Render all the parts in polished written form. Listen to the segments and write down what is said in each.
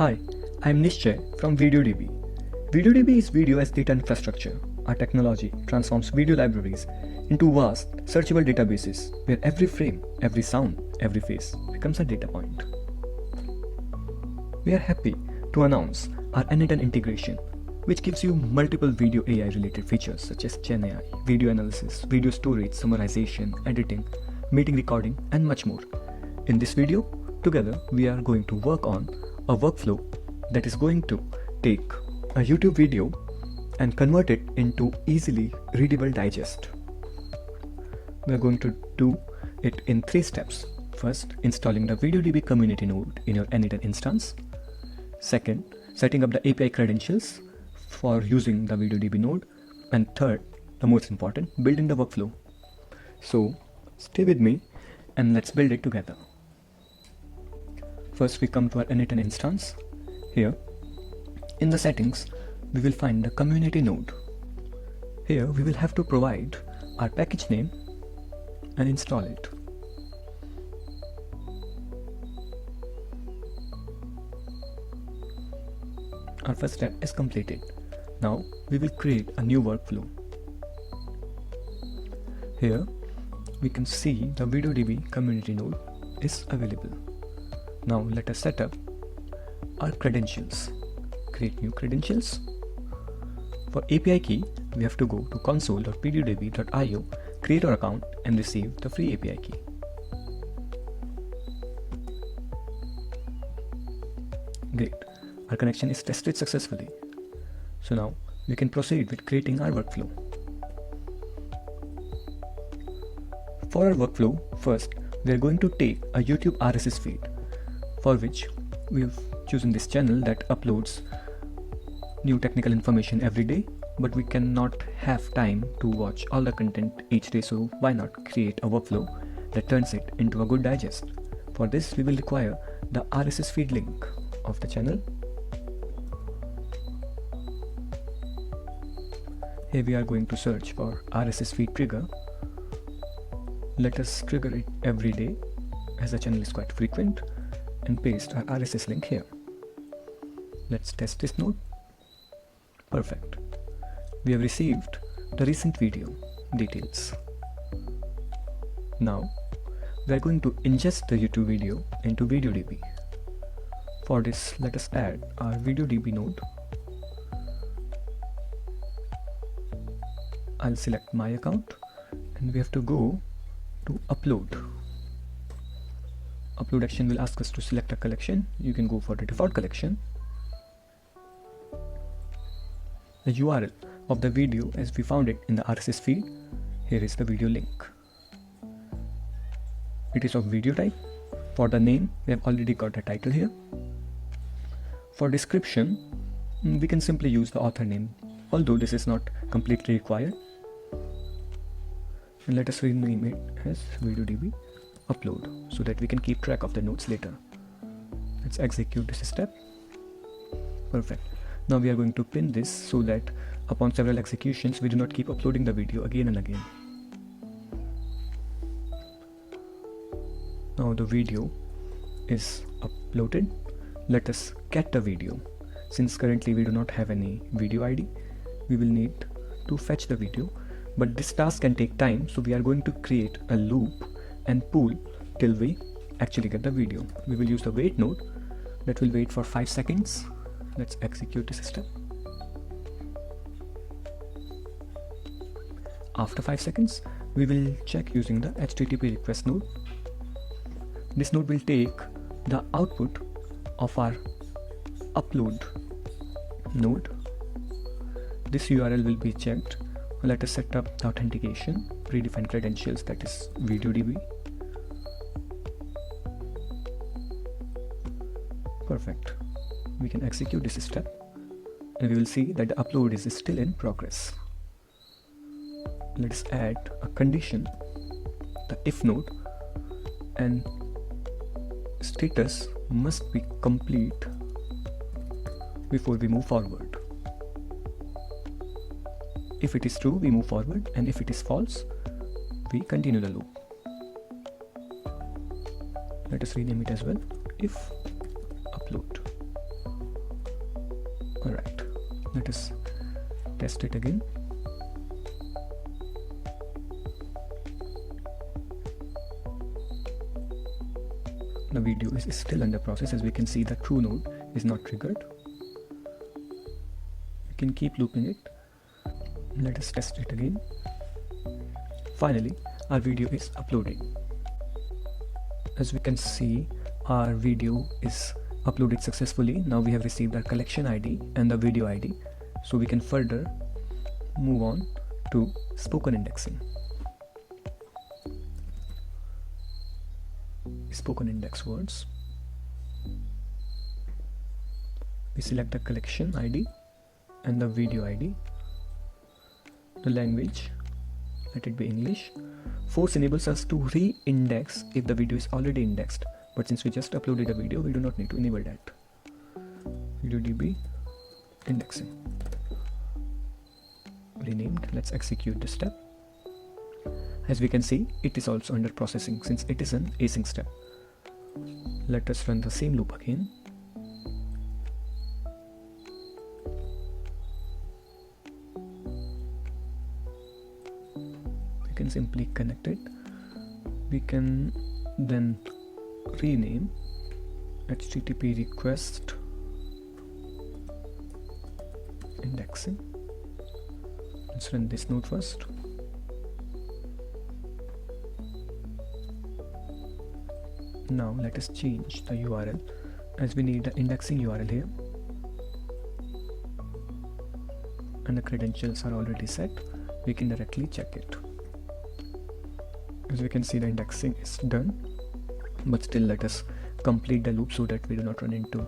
Hi, I'm Nishchay from VideoDB. VideoDB is video as data infrastructure. Our technology transforms video libraries into vast, searchable databases where every frame, every sound, every face becomes a data point. We are happy to announce our n8n integration, which gives you multiple video AI related features such as Gen AI, video analysis, video storage, summarization, editing, meeting recording, and much more. In this video, together we are going to work on a workflow that is going to take a YouTube video and convert it into easily readable digest. We are going to do it in 3 steps. First, installing the VideoDB community node in your n8n instance. Second, setting up the API credentials for using the VideoDB node. And third, the most important, building the workflow. So stay with me and let's build it together. First, we come to our n8n instance. Here, in the settings, we will find the community node. Here, we will have to provide our package name and install it. Our first step is completed. Now, we will create a new workflow. Here, we can see the VideoDB community node is available. Now let us set up our credentials. Create new credentials. For API key, we have to go to console.videodb.io, create our account and receive the free API key. Great, our connection is tested successfully. So now we can proceed with creating our workflow. For our workflow, first we are going to take a YouTube RSS feed, for which we have chosen this channel that uploads new technical information every day, but we cannot have time to watch all the content each day, so why not create a workflow that turns it into a good digest. For this, we will require the RSS feed link of the channel. Here we are going to search for RSS feed trigger. Let us trigger it every day as the channel is quite frequent, and paste our RSS link here. Let's test this node. Perfect. We have received the recent video details. Now we are going to ingest the YouTube video into VideoDB. For this, let us add our VideoDB node. I'll select my account and we have to go to upload. Upload action will ask us to select a collection. You can go for the default collection. The URL of the video as we found it in the RSS feed. Here is the video link. It is of video type. For the name, we have already got the title here. For description, we can simply use the author name, although this is not completely required. And let us rename it as VideoDB upload so that we can keep track of the notes later. Let's execute this step. Perfect. Now we are going to pin this so that upon several executions we do not keep uploading the video again and again. Now the video is uploaded. Let us get the video. Since currently we do not have any video ID, we will need to fetch the video, but this task can take time, so we are going to create a loop and pool till we actually get the video. We will use the wait node that will wait for 5 seconds. Let's execute this step. After 5 seconds, we will check using the HTTP request node. This node will take the output of our upload node. This URL will be checked. Let us set up the authentication, predefined credentials, that is VideoDB. Perfect. We can execute this step and we will see that the upload is still in progress. Let us add a condition, the if node, and status must be complete before we move forward. If it is true, we move forward, and if it is false, we continue the loop. Let us rename it as well, if upload. Alright, let us test it again. The video is still under process. As we can see, the true node is not triggered. We can keep looping it. Let us test it again. Finally, our video is uploading. As we can see, our video is uploaded successfully. Now we have received our collection ID and the video ID, so we can further move on to spoken indexing. Spoken index words. We select the collection ID and the video ID. The language, let it be English. Force enables us to re-index if the video is already indexed, but since we just uploaded a video, we do not need to enable that. VideoDB indexing. Renamed. Let's execute this step. As we can see, it is also under processing since it is an async step. Let us run the same loop again. We can simply connect it. We can then rename HTTP request indexing. Let's run this node first. Now let us change the URL, as we need the indexing URL here, and the credentials are already set. We can directly check it. As we can see, the indexing is done, but still let us complete the loop so that we do not run into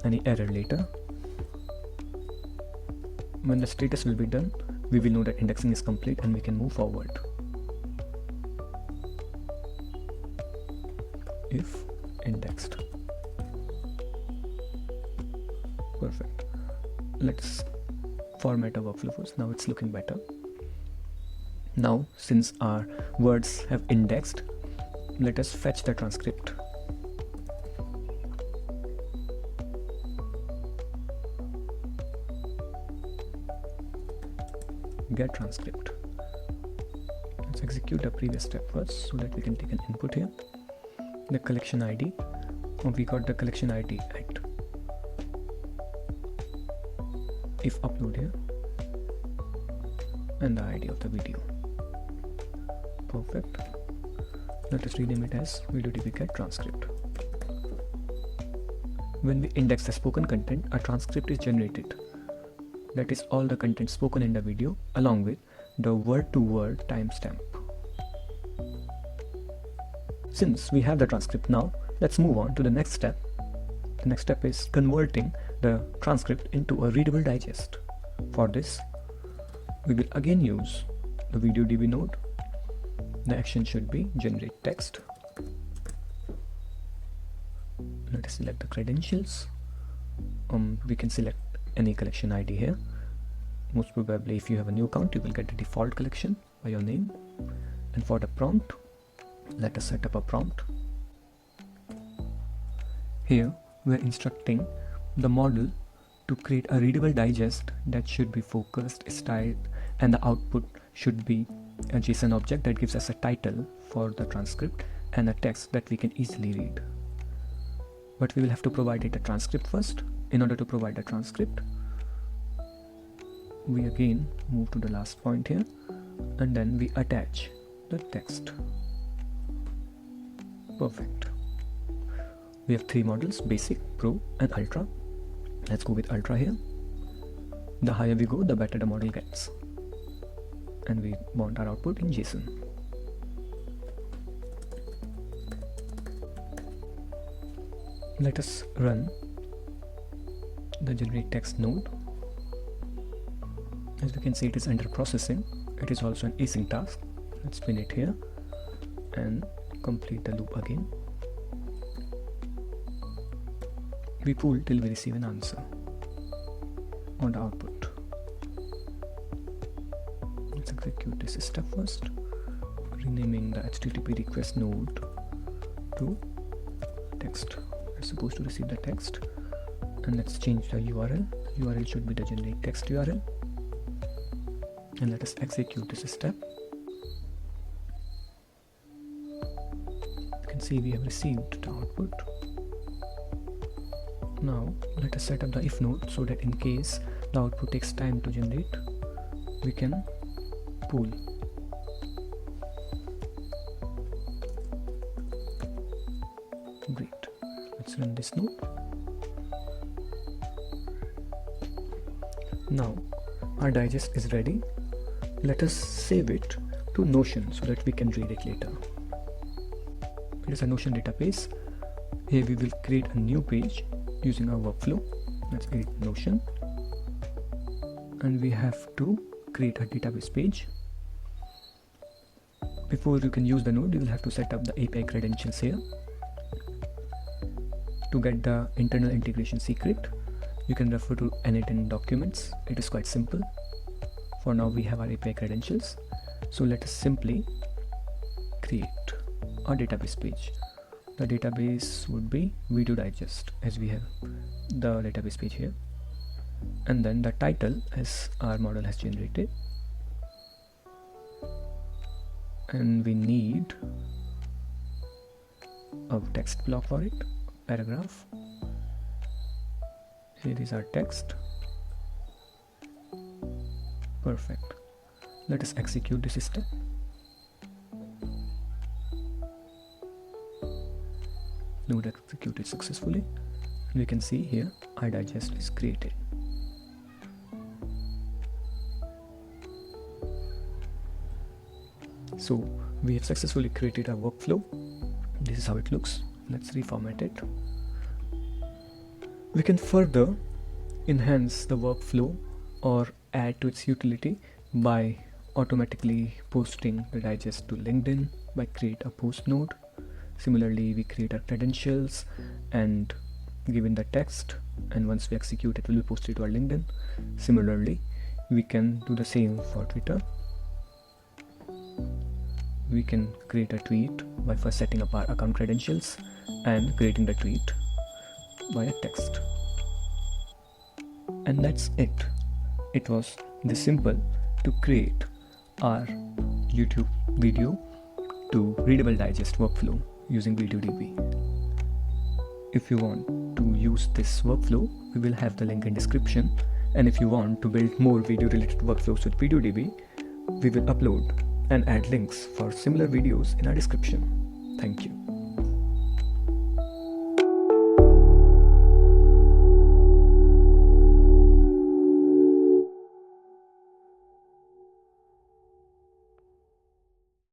any error later. When the status will be done, we will know that indexing is complete and we can move forward. If indexed. Perfect. Let's format our workflow first. Now it's looking better. Now, since our words have indexed, let us fetch the transcript. Get transcript. Let's execute the previous step first so that we can take an input here. The collection ID. We got the collection ID at if upload here, and the ID of the video. Perfect. Let us rename it as VideoDB get transcript. When we index the spoken content, a transcript is generated. That is all the content spoken in the video along with the word-to-word timestamp. Since we have the transcript now, let's move on to the next step. The next step is converting the transcript into a readable digest. For this, we will again use the VideoDB node. The action should be generate text. Let us select the credentials. We can select any collection ID here. Most probably, if you have a new account, you will get the default collection by your name. And for the prompt, let us set up a prompt. Here we are instructing the model to create a readable digest that should be focused, styled, and the output should be a JSON object that gives us a title for the transcript and a text that we can easily read. But we will have to provide it a transcript first. In order to provide a transcript, we again move to the last point here, and then we attach the text. Perfect. We have three models: basic, pro, and ultra. Let's go with ultra here. The higher we go, the better the model gets, and we want our output in JSON. Let us run the generate text node. As we can see, it is under processing. It is also an async task. Let's spin it here and complete the loop again. We pull till we receive an answer on the output. Let's execute this step first, renaming the HTTP request node to text. We're supposed to receive the text, and let's change the URL. URL should be the generic text URL. And let us execute this step. You can see we have received the output. Now let us set up the if node so that in case the output takes time to generate, we can pull. Great. Let's run this node. Now our digest is ready. Let us save it to Notion so that we can read it later. It is a Notion database. Here we will create a new page using our workflow. Let's edit Notion. And we have to create a database page. Before you can use the node, you will have to set up the API credentials here. To get the internal integration secret, you can refer to n8n documents. It is quite simple. For now, we have our API credentials. So let us simply create a database page. The database would be video digest, as we have the database page here. And then the title as our model has generated. And we need a text block for it, paragraph. Here is our text. Perfect. Let us execute this step. Node executed successfully. We can see here our digest is created. So we have successfully created our workflow. This is how it looks. Let's reformat it. We can further enhance the workflow or add to its utility by automatically posting the digest to LinkedIn by create a post node. Similarly, we create our credentials and give in the text, and once we execute it will be posted to our LinkedIn. Similarly, we can do the same for Twitter. We can create a tweet by first setting up our account credentials and creating the tweet via text. And that's it. It was this simple to create our YouTube video to readable digest workflow using VideoDB. If you want to use this workflow, we will have the link in description. And if you want to build more video related workflows with VideoDB, we will upload and add links for similar videos in our description. Thank you.